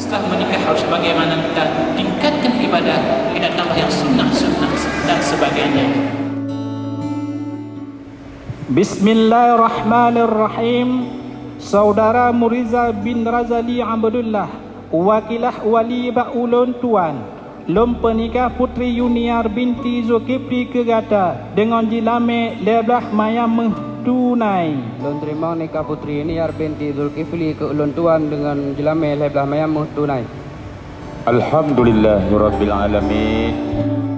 Setelah menikah harus bagaimana kita tingkatkan ibadah, kita tambah yang sunnah-sunnah dan sebagainya. Bismillahirrahmanirrahim. Saudara Muriza bin Razali Abdullah, wakilah wali ulun tuan, lom penikah Putri Yuniar binti Zulkifli Kegata dengan jilame leblah mayam tunai. Lon terima nikah Putri Yuniar binti Zulkifli ke ulun tuan dengan jilame leblah mayam tunai. Alhamdulillahirabbil alamin.